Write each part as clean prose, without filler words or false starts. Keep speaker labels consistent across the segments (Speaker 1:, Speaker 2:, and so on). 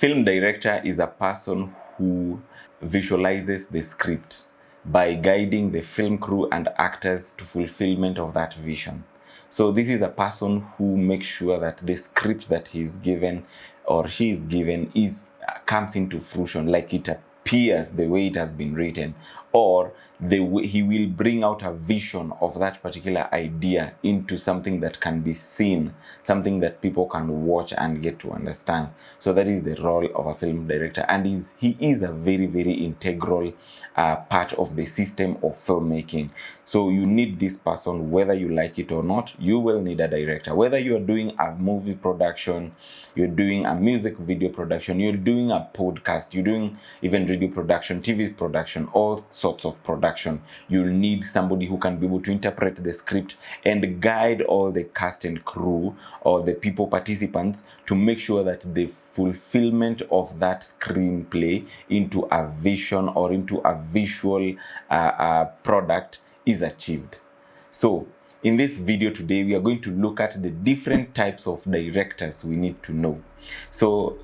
Speaker 1: film director is a person who visualizes the script by guiding the film crew and actors to fulfillment of that vision. So this is a person who makes sure that the script that he's given or she is given comes into fruition, like it appears the way it has been written, or the way he will bring out a vision of that particular idea into something that can be seen, something that people can watch and get to understand. So that is the role of a film director, and he is a very, very integral part of the system of filmmaking. So you need this person, whether you like it or not. You will need a director, whether you are doing a movie production, you're doing a music video production, you're doing a podcast, you're doing even radio production, TV production, all sorts of production. You'll need somebody who can be able to interpret the script and guide all the cast and crew or the people participants to make sure that the fulfillment of that screenplay into a vision or into a visual product is achieved. So in this video today, we are going to look at the different types of directors we need to know. So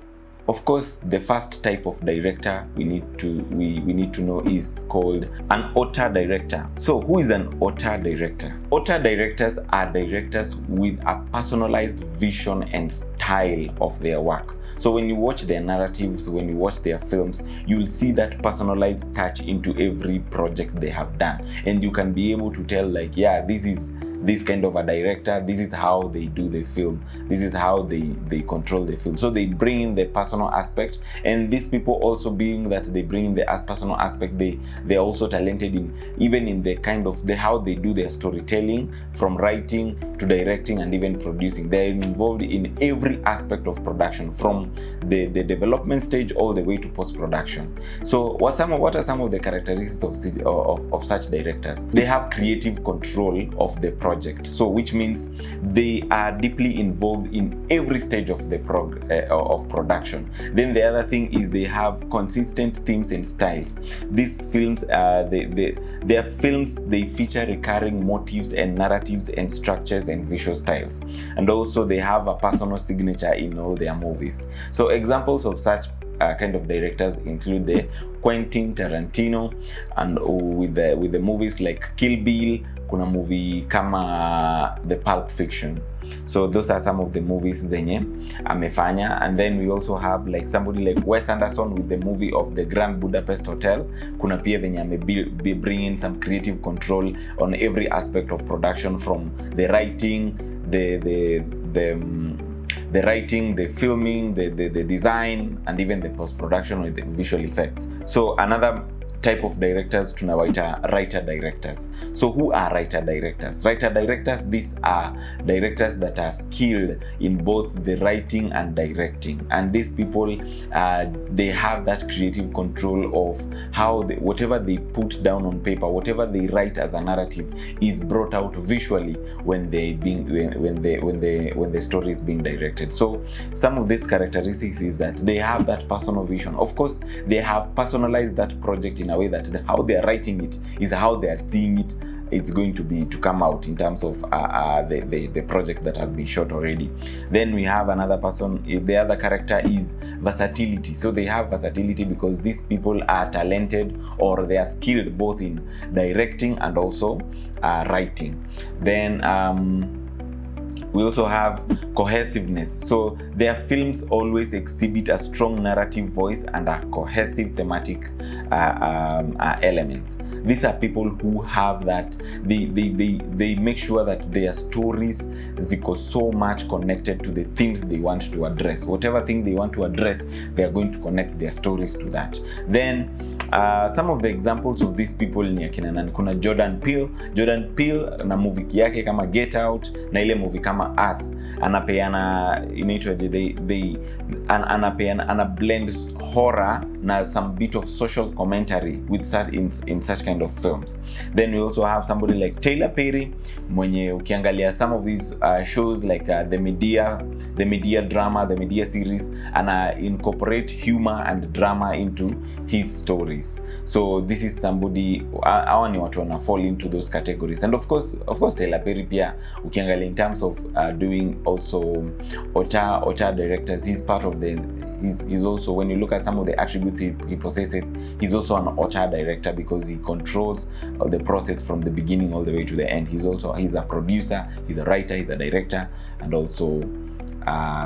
Speaker 1: of course, the first type of director we need to know is called an auteur director. So who is an auteur director? Auteur directors are directors with a personalized vision and style of their work. So when you watch their narratives, when you watch their films, you'll see that personalized touch into every project they have done. And you can be able to tell, like, yeah, this is this kind of a director, this is how they do the film, this is how they control the film. So they bring in the personal aspect, and these people also, being that they bring in the personal aspect, they're also talented in even in the kind of how they do their storytelling, from writing to directing and even producing. They're involved in every aspect of production, from the development stage all the way to post-production. So what are some of the characteristics of such directors? They have creative control of the project, so which means they are deeply involved in every stage of the production. Then the other thing is they have consistent themes and styles. These films, their films, they feature recurring motifs and narratives and structures and visual styles, and also they have a personal signature in all their movies. So examples of such kind of directors include the Quentin Tarantino, and with the movies like Kill Bill, kuna movie kama the Pulp Fiction. So those are some of the movies zenye amefanya. And then we also have like somebody like Wes Anderson with the movie of the Grand Budapest Hotel. Kuna pia venye be bringing some creative control on every aspect of production, from the writing, the writing, the filming, the design, and even the post-production with the visual effects. So another type of directors tunawaita writer directors. So who are writer directors? Writer directors, these are directors that are skilled in both the writing and directing, and these people they have that creative control of how whatever they put down on paper, whatever they write as a narrative, is brought out visually when the story is being directed. So some of these characteristics is that they have that personal vision. Of course, they have personalized that project in a way that how they are writing it is how they are seeing it. It's going to come out in terms of the project that has been shot already. Then we have another person. The other character is versatility. So they have versatility because these people are talented, or they are skilled both in directing and also writing. Then we also have cohesiveness. So their films always exhibit a strong narrative voice and a cohesive thematic elements. These are people who have that. They make sure that their stories ziko so much connected to the themes they want to address. Whatever thing they want to address, they are going to connect their stories to that. Then some of the examples of these people ni akina nani? Kuna Jordan Peele na movie yake kama Get Out na ile movie kama Us, anapeana inaitwaje, ana blend horror na some bit of social commentary with such in such kind of films. Then we also have somebody like Tyler Perry, mwenye ukiangalia some of these shows like the media drama, the media series, ana incorporate humor and drama into his stories. So this is somebody, hawa ni watu wana fall into those categories. And of course Tyler Perry pia ukiangalia in terms of doing also auteur directors, he's part of he's also, when you look at some of the attributes he possesses, he's also an auteur director because he controls the process from the beginning all the way to the end. He's a producer, he's a writer, he's a director, and also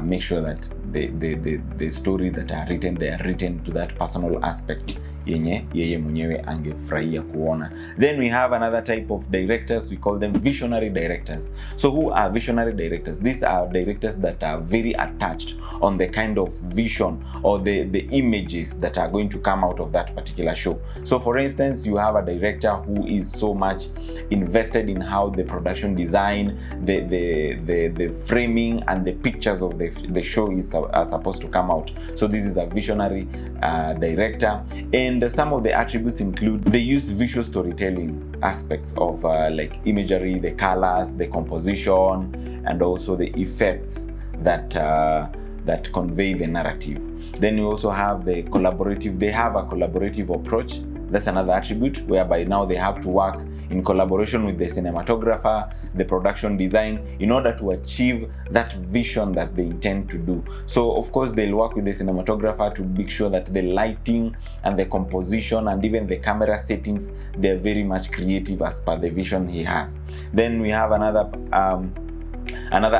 Speaker 1: make sure that the story that are written, they are written to that personal aspect yenye yeye mwenyewe angefurahia kuona. Then we have another type of directors, we call them visionary directors. So who are visionary directors? These are directors that are very attached on the kind of vision or the images that are going to come out of that particular show. So for instance, you have a director who is so much invested in how the production design, the framing and the pictures of the show are supposed to come out. So this is a visionary director. And some of the attributes include, they use visual storytelling aspects of like imagery, the colors, the composition, and also the effects that convey the narrative. Then you also have the collaborative. They have a collaborative approach. That's another attribute, whereby now they have to work in collaboration with the cinematographer, the production design, in order to achieve that vision that they intend to do. So of course they'll work with the cinematographer to make sure that the lighting and the composition and even the camera settings, they're very much creative as per the vision he has. Then we have another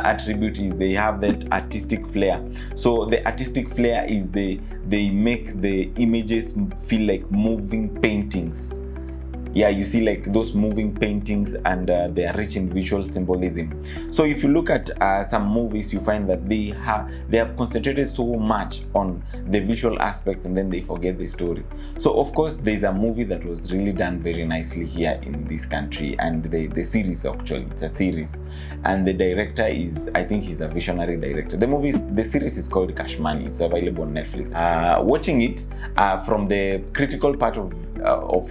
Speaker 1: attribute is they have that artistic flair. So the artistic flair is they make the images feel like moving paintings. Yeah, you see like those moving paintings, and they are rich in visual symbolism. So if you look at some movies, you find that they have concentrated so much on the visual aspects and then they forget the story. So of course there's a movie that was really done very nicely here in this country, and the series, actually it's a series, and the director is, I think he's a visionary director. The series is called Cash Money. It's available on Netflix. Watching it from the critical part of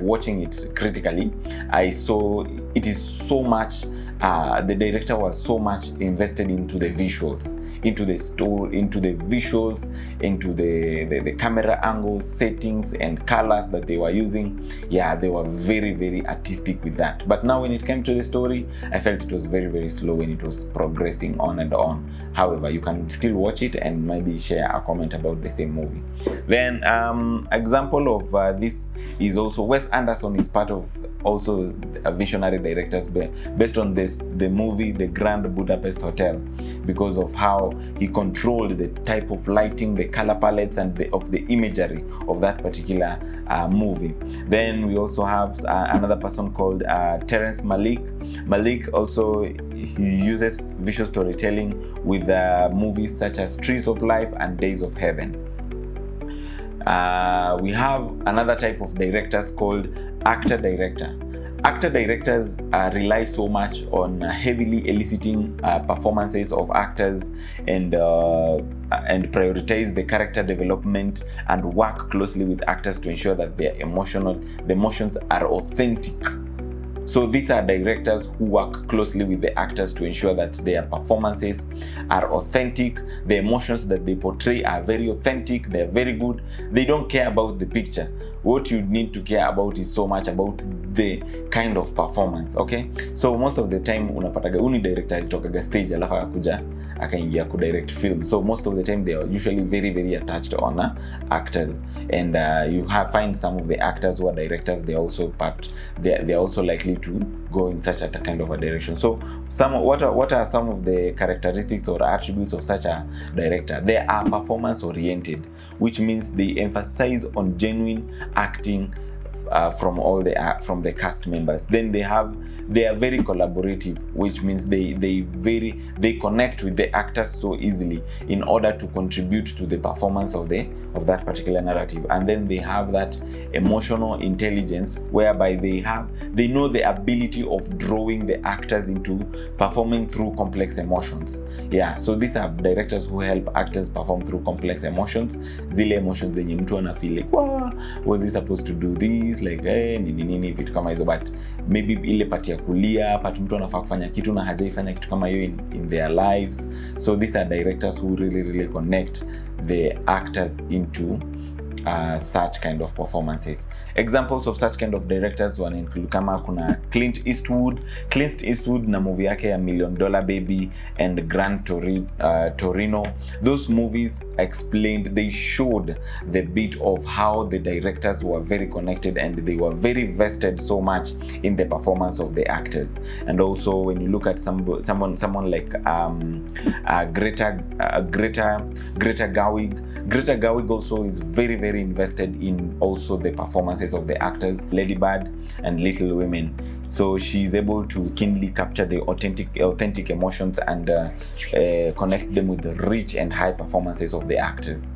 Speaker 1: watching it critically, I saw it is so much, the director was so much invested into the visuals, into the story, into the visuals, into the camera angles, settings and colors that they were using. Yeah, they were very, very artistic with that. But now when it came to the story, I felt it was very, very slow when it was progressing on and on. However, you can still watch it and maybe share a comment about the same movie. Then example of this is also Wes Anderson is part of also a visionary directors based on the movie The Grand Budapest Hotel, because of how he controlled the type of lighting, the color palettes, and of the imagery of that particular movie. Then we also have another person called Terrence Malick. Malick also, he uses visual storytelling with movies such as Trees of Life and Days of Heaven. We have another type of directors called actor director. Actor directors rely so much on heavily eliciting performances of actors and prioritize the character development and work closely with actors to ensure that the emotions are authentic. So these are directors who work closely with the actors to ensure that their performances are authentic, the emotions that they portray are very authentic, they're very good. They don't care about the picture. What you need to care about is so much about the kind of performance, okay? So most of the time unapataga uni director alitokaga stage alafu akakuja akaingia ku direct film. So most of the time they are usually very, very attached on actors, and you find some of the actors who are directors, they're also likely to go in such a kind of a direction. So what are some of the characteristics or attributes of such a director? They are performance oriented, which means they emphasize on genuine acting from the cast members. Then they are very collaborative, which means they connect with the actors so easily in order to contribute to the performance of that particular narrative. And then they have that emotional intelligence, whereby they know the ability of drawing the actors into performing through complex emotions. Yeah, so these are directors who help actors perform through complex emotions. Zile emotions zenye mtu ana feel like, wow, was he supposed to do this, like nini vitu kama hizo, but maybe ile part ya kulia, part mtu anafaa kufanya kitu na hajaifanya kitu kama hiyo in their lives. So these are directors who really connect the actors into such kind of performances. Examples of such kind of directors wana include kama kuna Clint Eastwood na movie yake ya $1 Million Baby and Gran Torino. Those movies explained, they showed the bit of how the directors were very connected and they were very vested so much in the performance of the actors. And also when you look at someone like Greta Gerwig also is very invested in also the performances of the actors, Lady Bird and Little Women. So she's able to keenly capture the authentic emotions and connect them with the rich and high performances of the actors.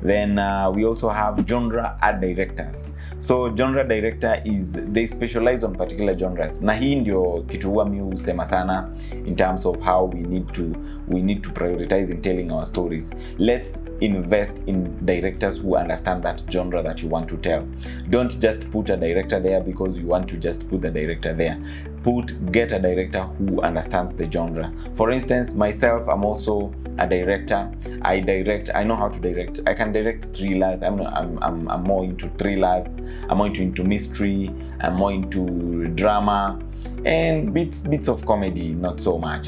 Speaker 1: Then we also have genre art directors. So genre director is, they specialize on particular genres. Na hii ndio kitu huwa mi husema sana in terms of how we need to prioritize in telling our stories. Let's invest in directors who understand that genre that you want to tell. Don't just put a director there because you want to just put the director there. Get a director who understands the genre. For instance, myself, I'm also a director. I know how to direct. I can direct thrillers. I'm more into thrillers. I'm more into mystery. I'm more into drama and bits of comedy, not so much.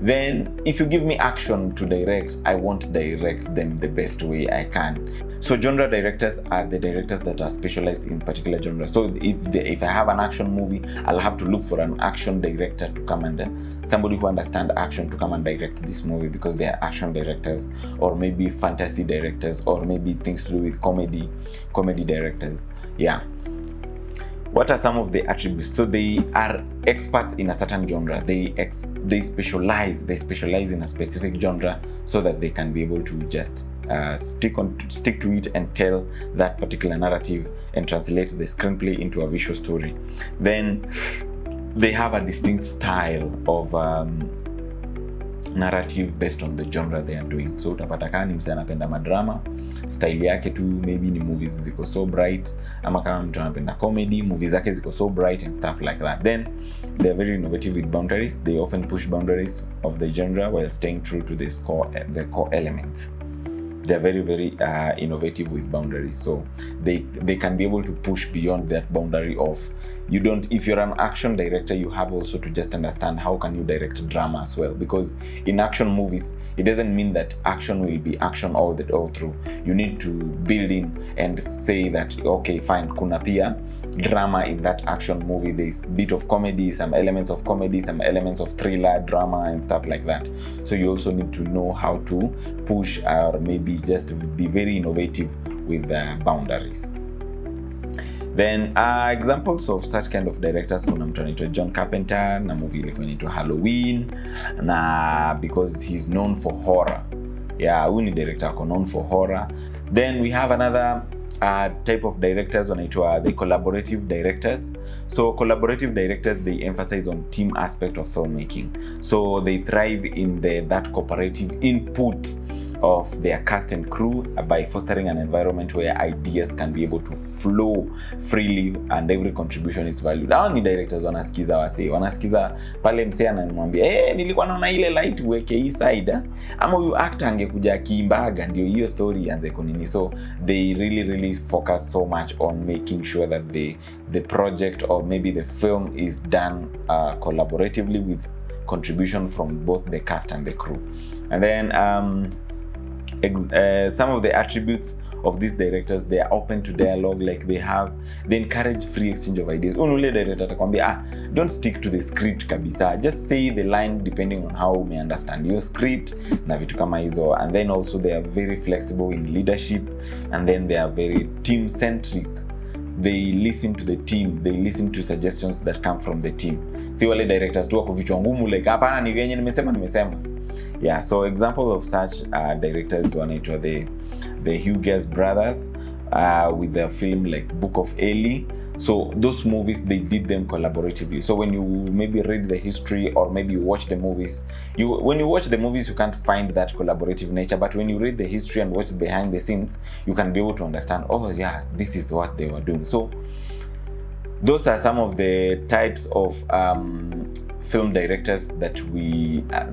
Speaker 1: Then if you give me action to direct, I won't direct them the best way I can. So genre directors are the directors that are specialized in particular genre. So if I have an action movie, I'll have to look for an action director to come and somebody who understands action to come and direct this movie, because they are action directors, or maybe fantasy directors, or maybe things to do with comedy directors. Yeah. What are some of the attributes? So they are experts in a certain genre. They specialize in a specific genre so that they can be able to just stick to it and tell that particular narrative and translate the screenplay into a visual story. Then they have a distinct style of narrative based on the genre they are doing. So utapata kama ni msee anapenda madrama, style yake tu maybe ni movies ziko so bright, ama kama mtu anapenda comedy, movies zake ziko so bright and stuff like that. Then they are very innovative with boundaries. They often push boundaries of the genre while staying true to the core elements. They're very innovative with boundaries, so they can be able to push beyond that boundary of, if you're an action director, you have also to just understand how can you direct drama as well, because in action movies it doesn't mean that action will be action all through. You need to build in and say that okay fine, kuna pia drama in that action movie. There's a bit of comedy, some elements of comedy, some elements of thriller, drama and stuff like that. So you also need to know how to push or maybe just be very innovative with the boundaries. Then examples of such kind of directors, kuna mtu anaitwa John Carpenter na movie ilikuwa inaitwa Halloween, na because he's known for horror. Yeah, huyu ni director known for horror. Then we have another type of directors wanaitwa the collaborative directors. So collaborative directors, they emphasize on team aspect of filmmaking. So they thrive in that cooperative input of their cast and crew by fostering an environment where ideas can be able to flow freely and every contribution is valued. Hao ni directors wanasikiza pale msee anamwambia nilikuwa naona ile light uweke hii side, ama huyu actor angekuja akiimbaga ndio hiyo story ianze kunini. So they really focus so much on making sure that the project or maybe the film is done collaboratively with contribution from both the cast and the crew. And then some of the attributes of these directors, they are open to dialogue, like they encourage free exchange of ideas. Unule director atakwambia don't stick to the script kabisa, just say the line depending on how you understand your script na vitu kama hizo. And then also they are very flexible in leadership, and then they are very team centric. They listen to the team, they listen to suggestions that come from the team. Si wale directors tu wako vichwa ngumu like hapana ni vyenye nimesema. Yeah, so example of such directors wanaitwa the Hughes brothers with their film like Book of Eli. So those movies, they did them collaboratively. So when you maybe read the history or maybe you watch the movies, when you watch the movies you can't find that collaborative nature, but when you read the history and watch behind the scenes, you can be able to understand, oh yeah, this is what they were doing. So those are some of the types of film directors that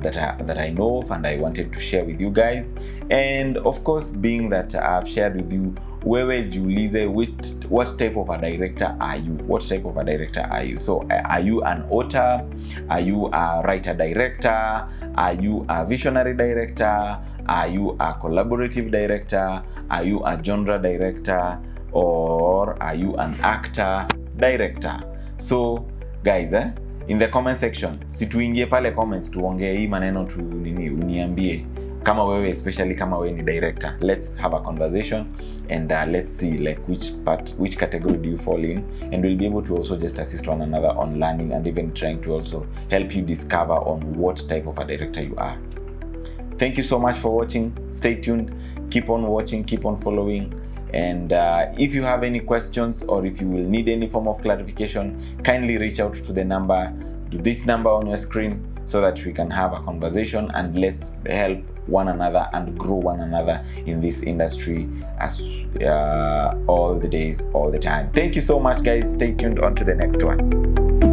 Speaker 1: that I know of and I wanted to share with you guys. And of course, being that I've shared with you, wewe jiulize, what type of a director are you? What type of a director are you? So are you an author? Are you a writer director? Are you a visionary director? Are you a collaborative director? Are you a genre director? Or are you an actor director? So guys, in the comment section, situingie pale comments tuongee hii maneno tu nini, uniambie kama wewe, especially kama wewe ni director. Let's have a conversation and let's see like which category do you fall in, and we'll be able to also just assist one another on learning and even trying to also help you discover on what type of a director you are. Thank you so much for watching. Stay tuned, keep on watching, keep on following. And if you have any questions or if you will need any form of clarification, kindly reach out to the number, to this number on your screen, so that we can have a conversation and let's help one another and grow one another in this industry as all the days, all the time. Thank you so much, guys. Stay tuned on to the next one.